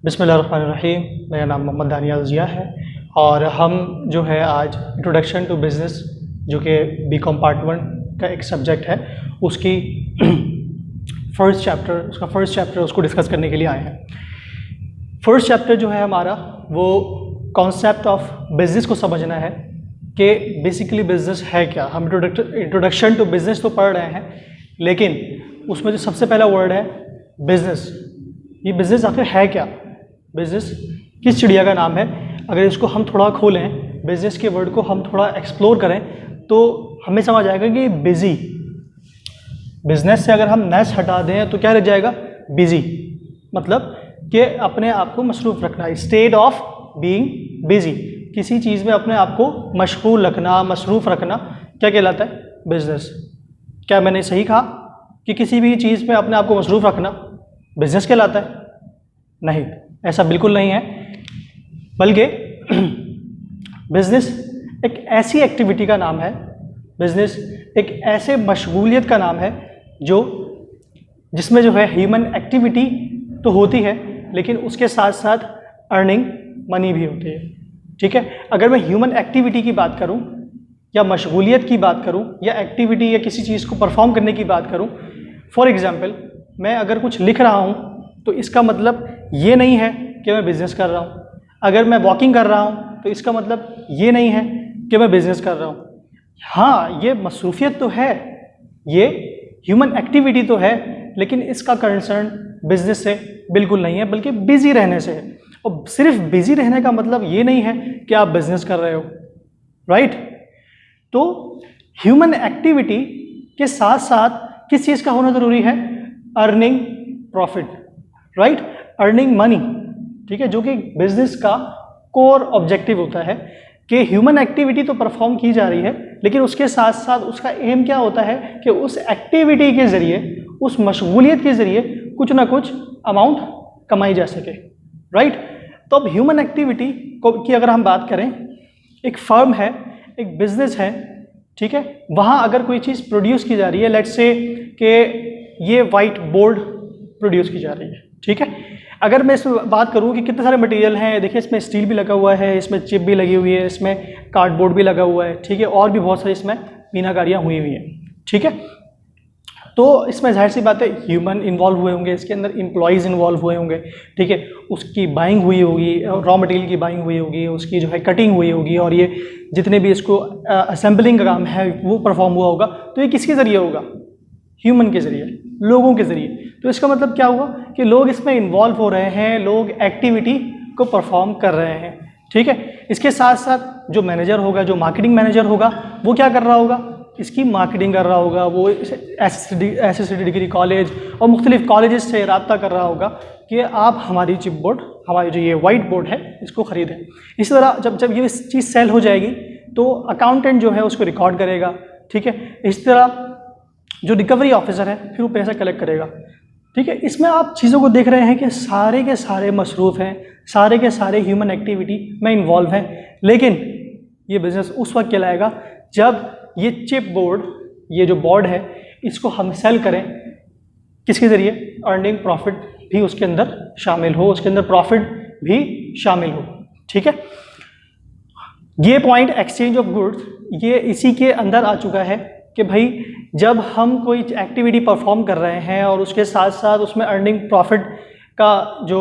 बिस्मिल्लाहिर्रहमानिर्रहीम। मेरा नाम मोहम्मद दानियाल ज़िया है और हम जो है आज इंट्रोडक्शन टू बिज़नेस जो कि बीकॉम पार्ट 1 का एक सब्जेक्ट है उसकी फर्स्ट चैप्टर उसको डिस्कस करने के लिए आए हैं। फर्स्ट चैप्टर जो है हमारा वो कॉन्सेप्ट ऑफ बिज़नेस को समझना है कि बेसिकली बिज़नेस है क्या। हम इंट्रोडक्शन टू बिज़नेस तो पढ़ रहे हैं लेकिन उसमें जो सबसे पहला वर्ड है बिज़नेस। ये बिज़नेस आखिर है क्या, बिज़नेस किस चिड़िया का नाम है। अगर इसको हम थोड़ा खोलें, बिज़नेस के वर्ड को हम थोड़ा एक्सप्लोर करें तो हमें समझ आएगा कि बिज़ी, बिज़नेस से अगर हम नेस हटा दें तो क्या रह जाएगा, बिज़ी। मतलब कि अपने आप को मसरूफ़ रखना, स्टेट ऑफ बीइंग बिज़ी, किसी चीज़ में अपने आप को मशगूल रखना, मसरूफ़ रखना, क्या कहलाता है, बिज़नेस। क्या मैंने सही कहा कि किसी भी चीज़ में अपने आप को मसरूफ़ रखना बिज़नेस कहलाता है? नहीं, ऐसा बिल्कुल नहीं है। बल्कि बिज़नेस एक ऐसी एक्टिविटी का नाम है, बिज़नेस एक ऐसे मशगूलियत का नाम है जिसमें जो है ह्यूमन एक्टिविटी तो होती है लेकिन उसके साथ साथ अर्निंग मनी भी होती है। ठीक है, अगर मैं ह्यूमन एक्टिविटी की बात करूं या मशगूलियत की बात करूं या एक्टिविटी या किसी चीज़ को परफॉर्म करने की बात करूं, फॉर एग्ज़ाम्पल मैं अगर कुछ लिख रहा हूं तो इसका मतलब ये नहीं है कि मैं बिज़नेस कर रहा हूं। अगर मैं वॉकिंग कर रहा हूं तो इसका मतलब ये नहीं है कि मैं बिज़नेस कर रहा हूं। हाँ, ये मसरूफियत तो है, ये ह्यूमन एक्टिविटी तो है, लेकिन इसका कंसर्न बिज़नेस से बिल्कुल नहीं है बल्कि बिज़ी रहने से है। और सिर्फ बिज़ी रहने का मतलब ये नहीं है कि आप बिज़नेस कर रहे हो, राइट। तो ह्यूमन एक्टिविटी के साथ साथ किस चीज़ का होना ज़रूरी है, earning profit, right, earning money. ठीक है, जो कि बिजनेस का कोर ऑब्जेक्टिव होता है कि ह्यूमन एक्टिविटी तो परफॉर्म की जा रही है लेकिन उसके साथ साथ उसका एम क्या होता है कि उस एक्टिविटी के ज़रिए, उस मशगूलियत के ज़रिए कुछ ना कुछ अमाउंट कमाई जा सके, राइट। तो अब ह्यूमन एक्टिविटी की अगर हम बात करें, एक फर्म है, एक बिजनेस है, ठीक है, वहाँ अगर कोई चीज़ प्रोड्यूस की जा रही है, लेट्स से कि ये वाइट बोर्ड प्रोड्यूस की जा रही है, ठीक है। अगर मैं इसमें बात करूँ कि कितने सारे मटेरियल हैं, देखिए इसमें स्टील भी लगा हुआ है, इसमें चिप भी लगी हुई है, इसमें कार्डबोर्ड भी लगा हुआ है, ठीक है, और भी बहुत सारी इसमें मीनाकारियाँ हुई हुई हैं, ठीक है। तो इसमें जाहिर सी बात है ह्यूमन इन्वॉल्व हुए होंगे, इसके अंदर एम्प्लॉयज़ इन्वॉल्व हुए होंगे, ठीक है, उसकी बाइंग हुई होगी, रॉ मटेरियल की बाइंग हुई होगी, उसकी जो है कटिंग हुई होगी, और ये जितने भी इसको असेंबलिंग का काम है वो परफॉर्म हुआ होगा। तो ये किसके ज़रिए होगा, ह्यूमन के ज़रिए, लोगों के ज़रिए। तो इसका मतलब क्या हुआ कि लोग इसमें इन्वॉल्व हो रहे हैं, लोग एक्टिविटी को परफॉर्म कर रहे हैं, ठीक है। इसके साथ साथ जो मैनेजर होगा, जो मार्केटिंग मैनेजर होगा, वो क्या कर रहा होगा, इसकी मार्केटिंग कर रहा होगा, वो एसएससी डिग्री कॉलेज और मुख्तलिफ कॉलेजेस से रब्ता कर रहा होगा कि आप हमारी चिप बोर्ड, हमारी जो ये वाइट बोर्ड है, इसको ख़रीदें। इसी तरह जब ये चीज़ सेल हो जाएगी तो अकाउंटेंट जो है उसको रिकॉर्ड करेगा, ठीक है। इस तरह जो रिकवरी ऑफिसर है फिर वो पैसा कलेक्ट करेगा, ठीक है। इसमें आप चीज़ों को देख रहे हैं कि सारे के सारे मसरूफ़ हैं, सारे के सारे ह्यूमन एक्टिविटी में इन्वॉल्व हैं। लेकिन ये बिज़नेस उस वक्त कहलाएगा जब ये चिप बोर्ड, ये जो बोर्ड है, इसको हम सेल करें, किसके ज़रिए, अर्निंग प्रॉफिट भी उसके अंदर शामिल हो, उसके अंदर प्रॉफिट भी शामिल हो, ठीक है। ये पॉइंट एक्सचेंज ऑफ गुड्स, ये इसी के अंदर आ चुका है कि भाई जब हम कोई एक्टिविटी परफॉर्म कर रहे हैं और उसके साथ साथ उसमें अर्निंग प्रॉफिट का जो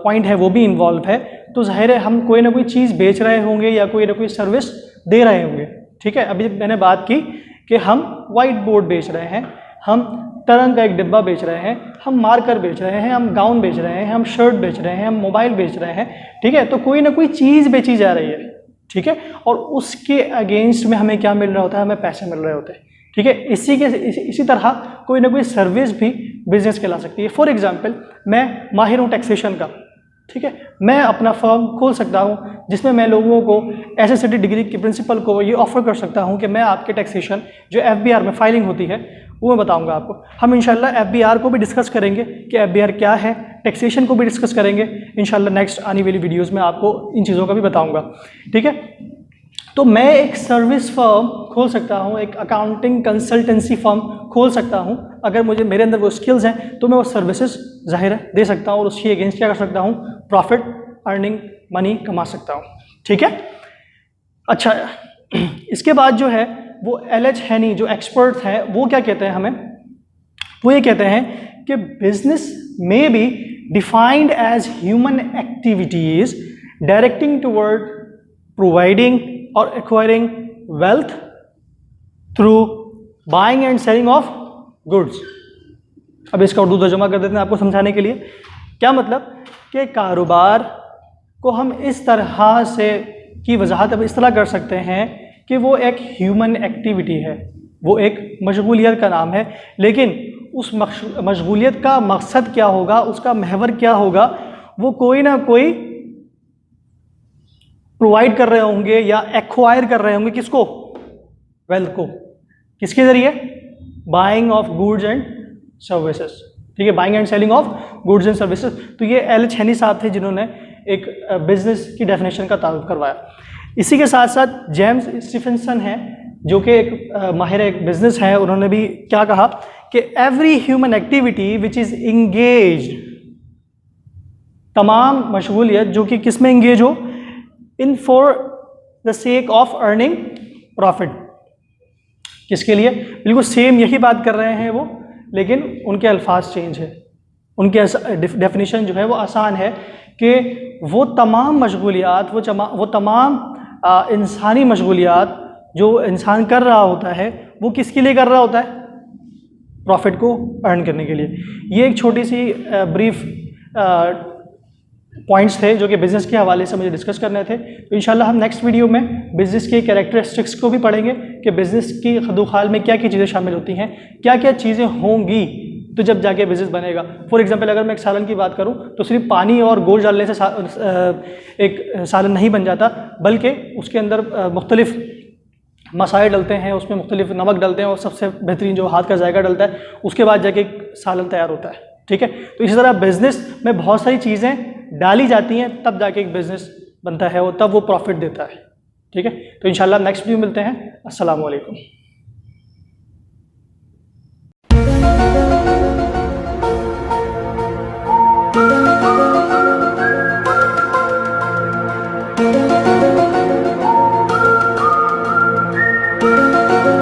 पॉइंट है वो भी इन्वॉल्व है, तो जाहिर है हम कोई ना कोई चीज़ बेच रहे होंगे या कोई ना कोई सर्विस दे रहे होंगे, ठीक है। अभी मैंने बात की कि हम वाइट बोर्ड बेच रहे हैं, हम तरंग का एक डिब्बा बेच रहे हैं, हम मार्कर बेच रहे हैं, हम गाउन बेच रहे हैं, हम शर्ट बेच रहे हैं, हम मोबाइल बेच रहे हैं, ठीक है। तो कोई ना कोई चीज़ बेची जा रही है, ठीक है, और उसके अगेंस्ट में हमें क्या मिल रहा होता है, हमें पैसे मिल रहे होते हैं, ठीक है। इसी तरह कोई ना कोई सर्विस भी बिजनेस कहला सकती है। फॉर एग्जांपल मैं माहिर हूँ टैक्सेशन का, ठीक है, मैं अपना फर्म खोल सकता हूँ जिसमें मैं लोगों को एसएससी डिग्री के प्रिंसिपल को ये ऑफर कर सकता हूँ कि मैं आपके टैक्सेशन जो एफबीआर में फाइलिंग होती है वो मैं बताऊँगा आपको। हम इंशाल्लाह एफबीआर को भी डिस्कस करेंगे कि एफबीआर क्या है, टैक्सेशन को भी डिस्कस करेंगे इंशाल्लाह। नेक्स्ट आने वाली वीडियोज़ में आपको इन चीज़ों का भी बताऊँगा, ठीक है। तो मैं एक सर्विस फर्म खोल सकता हूँ, एक अकाउंटिंग कंसल्टेंसी फर्म खोल सकता हूँ। अगर मेरे अंदर वो स्किल्स हैं तो मैं वो सर्विसेज जाहिर है दे सकता हूँ और उसकी अगेंस्ट क्या कर सकता हूँ, प्रॉफिट अर्निंग मनी कमा सकता हूँ। ठीक है, अच्छा इसके बाद जो है वो एल.एच. हेनी जो एक्सपर्ट हैं वो क्या कहते हैं हमें, वो ये कहते हैं कि बिजनेस में be defined as human activities directing toward providing और acquiring wealth through buying and selling of goods. अब इसका उर्दू तर्जुमा कर देते हैं आपको समझाने के लिए। क्या मतलब कि कारोबार को हम इस तरह से की वजाहत अब इस तरह कर सकते हैं कि वो एक ह्यूमन एक्टिविटी है, वो एक मशगूलियत का नाम है, लेकिन उस मशगूलियत का मकसद क्या होगा, उसका महवर क्या होगा, वो कोई ना कोई प्रोवाइड कर रहे होंगे या एक्वायर कर रहे होंगे किसको, वेल्थ को, किसके जरिए, buying of goods and services. ठीक है, buying and selling of goods and services. तो ये एल.एच. हेनी साहब थे जिन्होंने एक बिजनेस की डेफिनेशन का तारुफ करवाया। इसी के साथ साथ जेम्स स्टीफेंसन है जो कि एक माहिर एक बिजनेस है, उन्होंने भी क्या कहा कि every human activity which is engaged, तमाम मशगूलियत जो कि किस में इंगेज हो, in for the sake of earning profit. किसके लिए, बिल्कुल सेम यही बात कर रहे हैं वो, लेकिन उनके अल्फाज चेंज है। उनके डेफिनेशन जो है वो आसान है कि वो तमाम मशगूलियात, वो तमाम इंसानी मशगूलियात जो इंसान कर रहा होता है वो किसके लिए कर रहा होता है, प्रॉफिट को अर्न करने के लिए। ये एक छोटी सी ब्रीफ पॉइंट्स थे जो कि बिज़नेस के हवाले से मुझे डिस्कस करने थे। तो इंशाल्लाह हम नेक्स्ट वीडियो में बिज़नेस के कैरेक्टरिस्टिक्स को भी पढ़ेंगे कि बिज़नेस की खदोखाल में क्या क्या चीज़ें शामिल होती हैं, क्या क्या चीज़ें होंगी तो जब जाके बिज़नेस बनेगा। फॉर एग्जांपल अगर मैं एक सालन की बात करूं तो सिर्फ पानी और गोश्त डालने से एक सालन नहीं बन जाता, बल्कि उसके अंदर मुख्तलिफ मसाले डलते हैं, उसमें मुख्तलिफ नमक डलते हैं और सबसे बेहतरीन जो हाथ का जायका डलता है, उसके बाद जाके एक सालन तैयार होता है। ठीक है, तो इसी तरह बिज़नेस में बहुत सारी चीज़ें डाली जाती हैं तब जाके एक बिज़नेस बनता है और तब वो प्रॉफिट देता है। ठीक है, तो इंशाल्लाह नेक्स्ट वीडियो मिलते हैं। अस्सलाम वालेकुम।